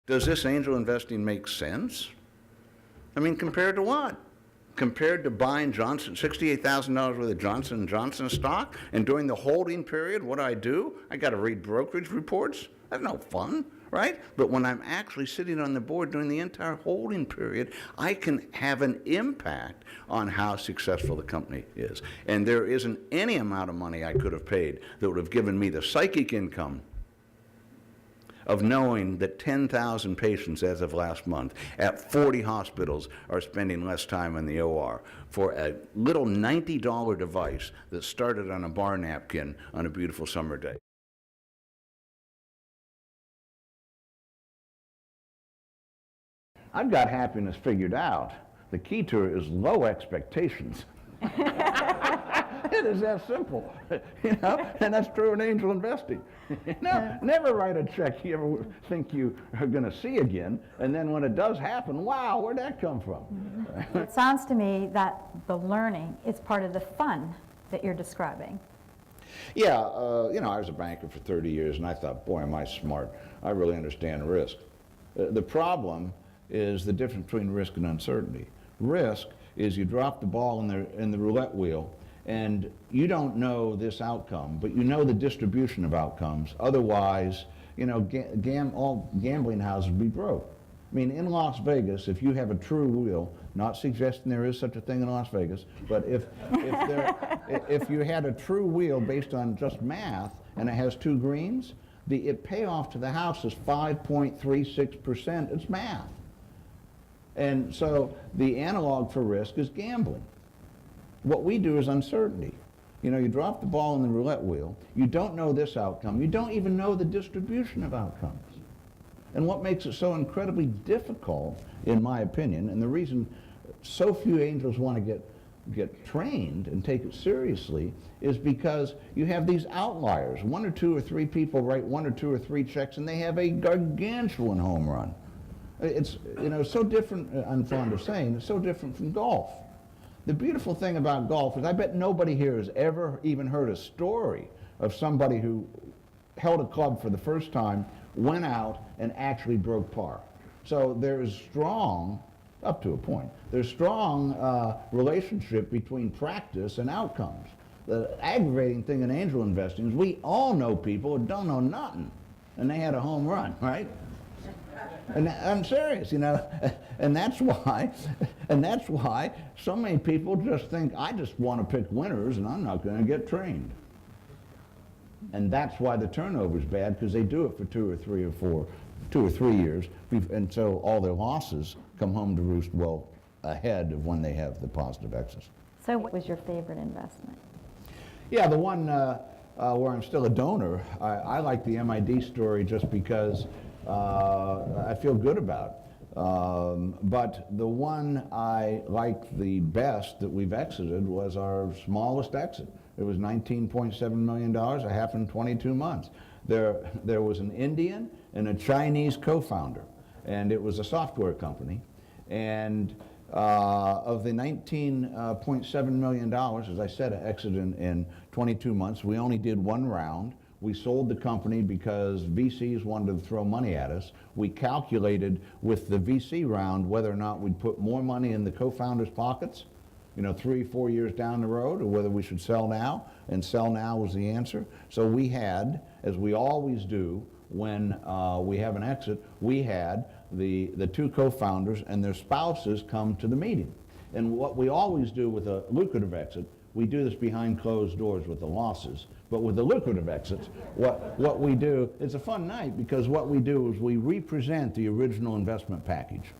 Does this angel investing make sense? I mean, compared to what? Compared to buying $68,000 worth of Johnson & Johnson stock, and during the holding period, what do? I got to read brokerage reports? That's no fun, right? But when I'm actually sitting on the board during the entire holding period, I can have an impact on how successful the company is. And there isn't any amount of money I could have paid that would have given me the psychic income of knowing that 10,000 patients as of last month at 40 hospitals are spending less time in the OR for a little $90 device that started on a bar napkin on a beautiful summer day. I've got happiness figured out. The key to it is low expectations. It is that simple, and that's true in angel investing. Never write a check you ever think you are going to see again, and then when it does happen, wow, where'd that come from? It sounds to me that the learning is part of the fun that you're describing. Yeah, I was a banker for 30 years, and I thought, boy, am I smart. I really understand risk. The problem is the difference between risk and uncertainty. Risk is you drop the ball in the roulette wheel, and you don't know this outcome, but you know the distribution of outcomes. Otherwise, all gambling houses would be broke. I mean, in Las Vegas, if you have a true wheel, not suggesting there is such a thing in Las Vegas, but if you had a true wheel based on just math, and it has two greens, the payoff to the house is 5.36%. It's math. And so the analog for risk is gambling. What we do is uncertainty. You drop the ball in the roulette wheel, you don't know this outcome, you don't even know the distribution of outcomes. And what makes it so incredibly difficult, in my opinion, and the reason so few angels want to get trained and take it seriously, is because you have these outliers. One or two or three people write one or two or three checks, and they have a gargantuan home run. It's so different, I'm fond of saying, it's so different from golf. The beautiful thing about golf is I bet nobody here has ever even heard a story of somebody who held a club for the first time, went out, and actually broke par. So there is strong, up to a point, there's strong relationship between practice and outcomes. The aggravating thing in angel investing is we all know people who don't know nothing, and they had a home run, right? And I'm serious, and that's why so many people just think, I just want to pick winners and I'm not going to get trained. And that's why the turnover is bad, because they do it for 2 or 3 years, and so all their losses come home to roost well ahead of when they have the positive exits. So what was your favorite investment? Yeah, the one where I'm still a donor, I like the MID story just because I feel good about. But the one I liked the best that we've exited was our smallest exit. It was $19.7 million. It happened in 22 months. There was an Indian and a Chinese co-founder, and it was a software company. And of the $19.7 million, as I said, I exited in 22 months. We only did one round. We sold the company because VCs wanted to throw money at us. We calculated with the VC round whether or not we'd put more money in the co-founders' pockets, 3 or 4 years down the road, or whether we should sell now, and sell now was the answer. So we had, as we always do when we have an exit, we had the two co-founders and their spouses come to the meeting. And what we always do with a lucrative exit, we do this behind closed doors with the losses. But with the lucrative exits, what we do, it's a fun night because what we do is we represent the original investment package.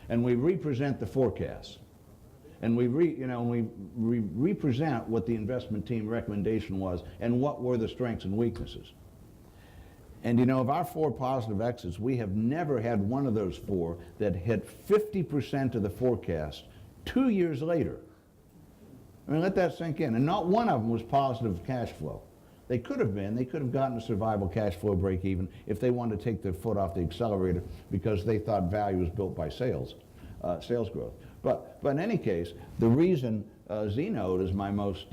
And we represent the forecast. And we represent what the investment team recommendation was and what were the strengths and weaknesses. And of our 4 positive exits, we have never had one of those 4 that hit 50% of the forecast 2 years later. I mean, let that sink in. And not one of them was positive cash flow. They could have been. They could have gotten a survival cash flow break even if they wanted to take their foot off the accelerator because they thought value was built by sales growth. But in any case, the reason Znode is my most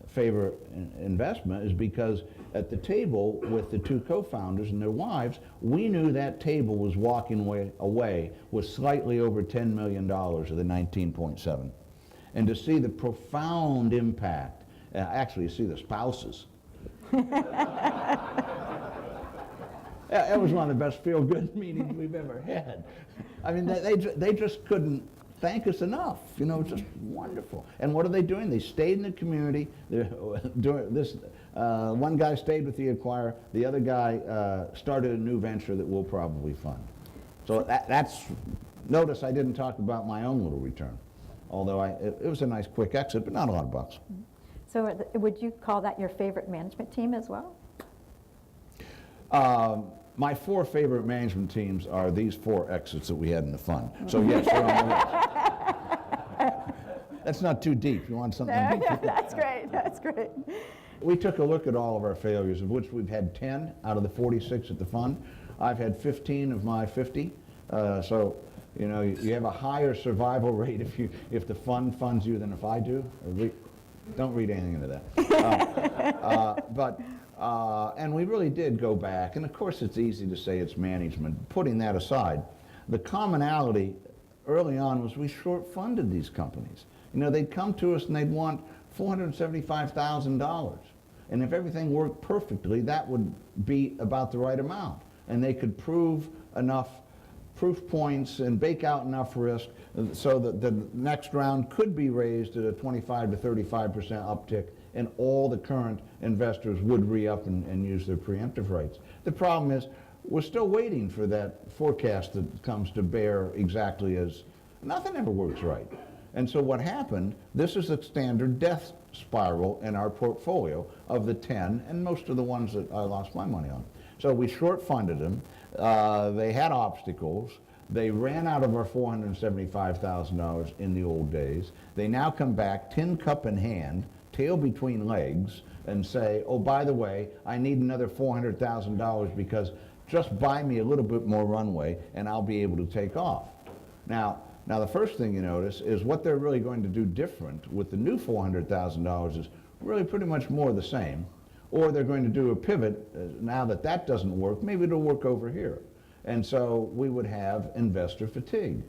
favorite investment is because at the table with the two co-founders and their wives, we knew that table was walking away with slightly over $10 million of the 19.7. And to see the profound impact, actually see the spouses. That was one of the best feel-good meetings we've ever had. I mean, they just couldn't thank us enough. You know, it's just wonderful. And what are they doing? They stayed in the community. They're doing this. One guy stayed with the acquirer. The other guy started a new venture that we'll probably fund. So that's, notice I didn't talk about my own little return, although it was a nice quick exit, but not a lot of bucks. So would you call that your favorite management team as well? My 4 favorite management teams are these 4 exits that we had in the fund. So yes, they're on the list. That's not too deep. You want something deep? That's great. That's great. We took a look at all of our failures, of which we've had 10 out of the 46 at the fund. I've had 15 of my 50. So, you know, you have a higher survival rate if the fund funds you than if I do. Don't read anything into that. And we really did go back, and of course it's easy to say it's management. Putting that aside, the commonality early on was we short-funded these companies. You know, they'd come to us and they'd want $475,000. And if everything worked perfectly, that would be about the right amount. And they could prove enough proof points and bake out enough risk so that the next round could be raised at a 25 to 35% uptick, and all the current investors would re-up and use their preemptive rights. The problem is we're still waiting for that forecast that comes to bear exactly as nothing ever works right. And so what happened, this is a standard death spiral in our portfolio of the 10 and most of the ones that I lost my money on. So we short funded them. They had obstacles. They ran out of our $475,000 in the old days. They now come back, tin cup in hand, tail between legs, and say, oh, by the way, I need another $400,000 because just buy me a little bit more runway and I'll be able to take off. Now the first thing you notice is what they're really going to do different with the new $400,000 is really pretty much more of the same. Or they're going to do a pivot. Now that that doesn't work, maybe it'll work over here. And so we would have investor fatigue.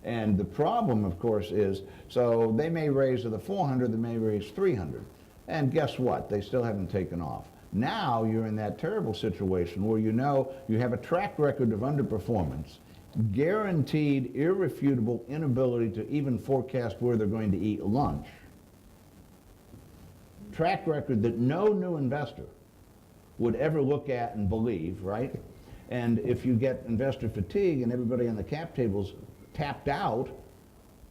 And the problem, of course, is, so they may raise to the 400, they may raise 300. And guess what? They still haven't taken off. Now you're in that terrible situation where you know you have a track record of underperformance, guaranteed, irrefutable inability to even forecast where they're going to eat lunch, track record that no new investor would ever look at and believe, right? And if you get investor fatigue and everybody on the cap table's tapped out,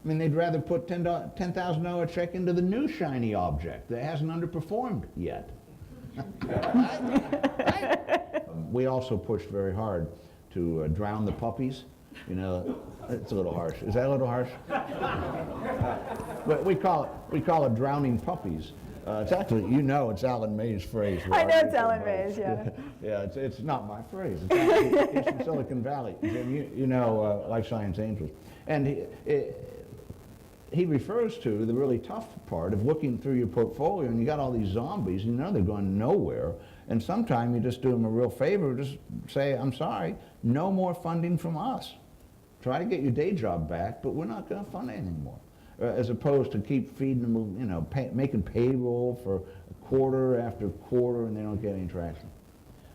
I mean, they'd rather put $10,000 check into the new shiny object that hasn't underperformed yet. We also pushed very hard to drown the puppies. You know, it's a little harsh. Is that a little harsh? But we call it drowning puppies. It's actually, you know, it's Alan May's phrase. I know it's Alan May's, yeah. Yeah, it's not my phrase. It's from Silicon Valley. Jim, you know Life Science Angels. And he refers to the really tough part of looking through your portfolio and you got all these zombies and you know they're going nowhere. And sometimes you just do them a real favor, just say, I'm sorry, no more funding from us. Try to get your day job back, but we're not going to fund it anymore. As opposed to keep feeding them, you know, making payroll for quarter after quarter and they don't get any traction.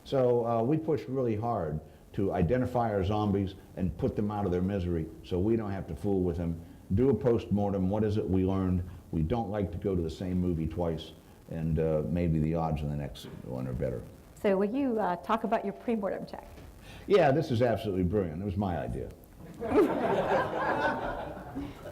So we push really hard to identify our zombies and put them out of their misery so we don't have to fool with them. Do a post-mortem, what is it we learned? We don't like to go to the same movie twice, and maybe the odds on the next one are better. So will you talk about your pre-mortem check? Yeah, this is absolutely brilliant. It was my idea.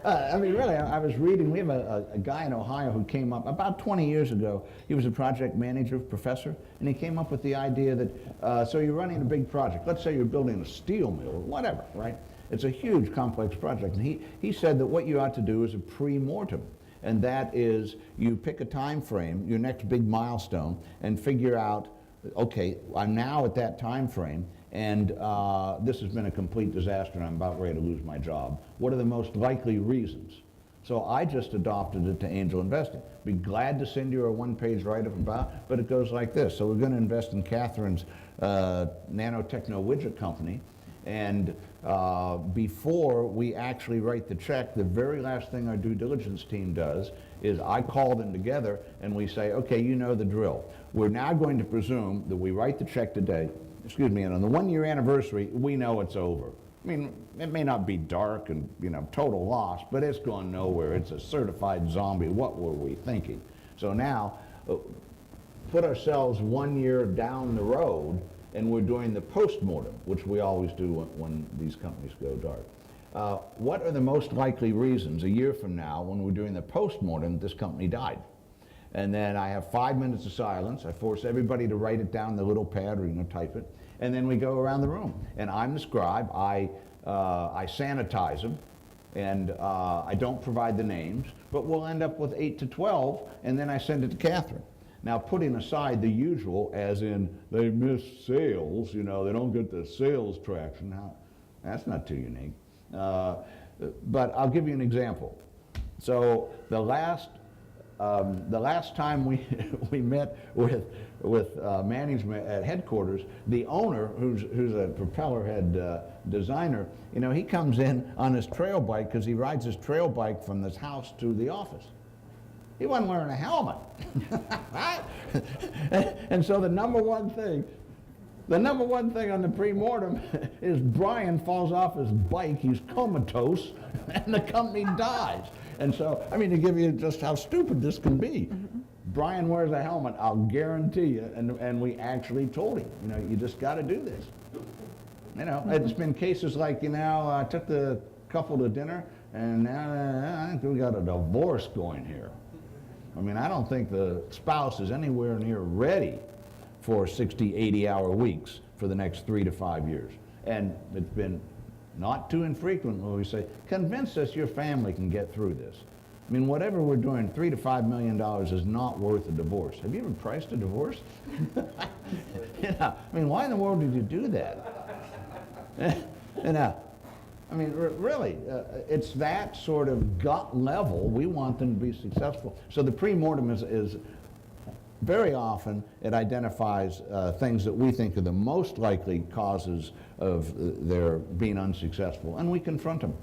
I mean, really, I was reading, we have a guy in Ohio who came up about 20 years ago. He was a project manager, professor, and he came up with the idea that, so you're running a big project. Let's say you're building a steel mill or whatever, right? It's a huge, complex project. And he said that what you ought to do is a pre-mortem. And that is, you pick a time frame, your next big milestone, and figure out, okay, I'm now at that time frame, and this has been a complete disaster and I'm about ready to lose my job. What are the most likely reasons? So I just adopted it to angel investing. Be glad to send you a one-page write-up about, but it goes like this. So we're going to invest in Catherine's nanotechno widget company, and before we actually write the check, the very last thing our due diligence team does is I call them together and we say, okay, you know the drill. We're now going to presume that we write the check today, and on the 1-year anniversary, we know it's over. I mean, it may not be dark and, total loss, but it's gone nowhere. It's a certified zombie. What were we thinking? So now, put ourselves 1 year down the road, and we're doing the post-mortem, which we always do when these companies go dark. What are the most likely reasons a year from now, when we're doing the post-mortem, this company died? And then I have 5 minutes of silence. I force everybody to write it down in the little pad or type it. And then we go around the room. And I'm the scribe. I sanitize them. And I don't provide the names. But we'll end up with 8 to 12. And then I send it to Catherine. Now, putting aside the usual, as in they miss sales, they don't get the sales traction. Now, that's not too unique. But I'll give you an example. So the last time we met with management at headquarters, the owner, who's a propeller head designer, he comes in on his trail bike because he rides his trail bike from this house to the office. He wasn't wearing a helmet. Right? And so the number one thing on the pre-mortem is Brian falls off his bike, he's comatose, and the company dies. And so, to give you just how stupid this can be, Brian wears a helmet, I'll guarantee you, and we actually told him, you just got to do this. It's been cases like, I took the couple to dinner, and now I think we got a divorce going here. I don't think the spouse is anywhere near ready for 60, 80-hour weeks for the next 3 to 5 years. And it's been not too infrequent when we say, convince us your family can get through this. Whatever we're doing, $3 to $5 million is not worth a divorce. Have you ever priced a divorce? Why in the world did you do that? Really, it's that sort of gut level. We want them to be successful. So the pre-mortem is very often, it identifies things that we think are the most likely causes of their being unsuccessful, and we confront them.